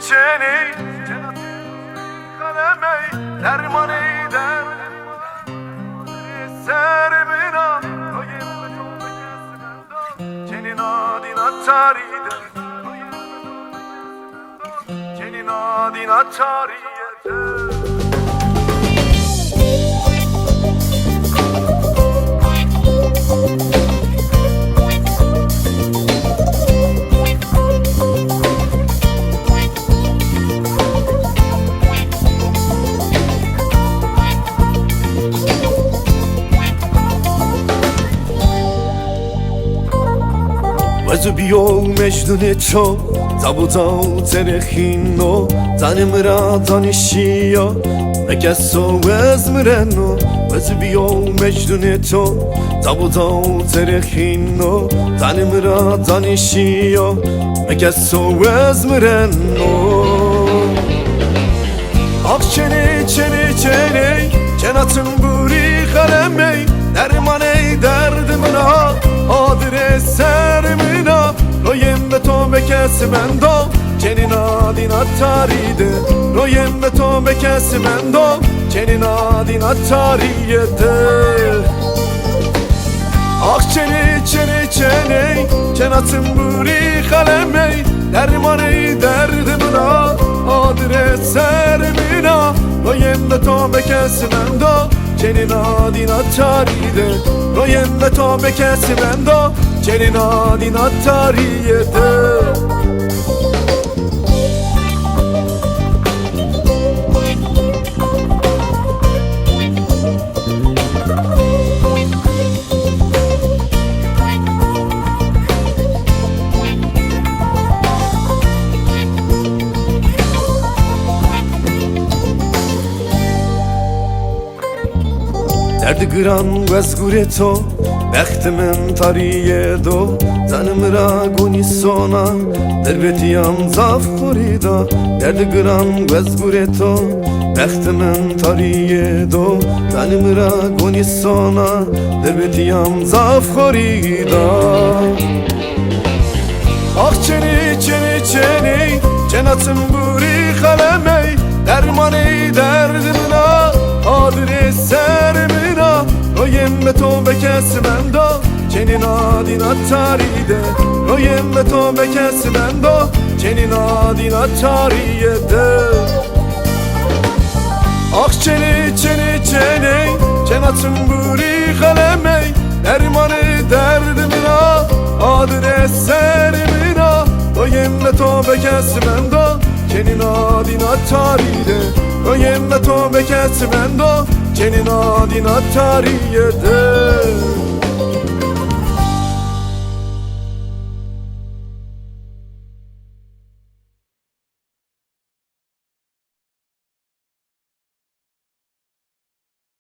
چنی قلمی درمانی در سر بنا چنی نادین اتاریده چنی نادین اتاریده وزو بیو مجنون چو زبوزاو ترخینو زنم را دانشیا نکسو وزمرنو وزو بیو مجنون چو زبوزاو ترخینو زنم را دانشیا نکسو وزمرنو آخ çene cenatın buri kalemi dermaney derdimina adreserimina royem ve to bekesimendo cenin adin attaride royem ve to bekesimendo cenin adin attariyede ah çene cenatın buri kalemi dermaney derdimina adreserimina royem ve to bekesimendo cenin adin attaride royem ve to bekesimendo cenin adin attariyede درد گران وزگوریتو بختمن تاریه دو زنم را گونی سونا دربتیم زاف خوریدا درد گران وزگوریتو بختمن تاریه دو زنم را گونی سونا دربتیم زاف خوریدا آخ çene cenatın buri kalemi dermani derdimina adreserimina royem ve to bekesimendo cenin adin attaride royem ve to bekesimendo cenin adin attariyede ah çene cenatın buri kalemi dermani derdimina adreserimina royem ve to bekesimendo cenin adin attaride royem ve to bekesimendo cenin adin attariyede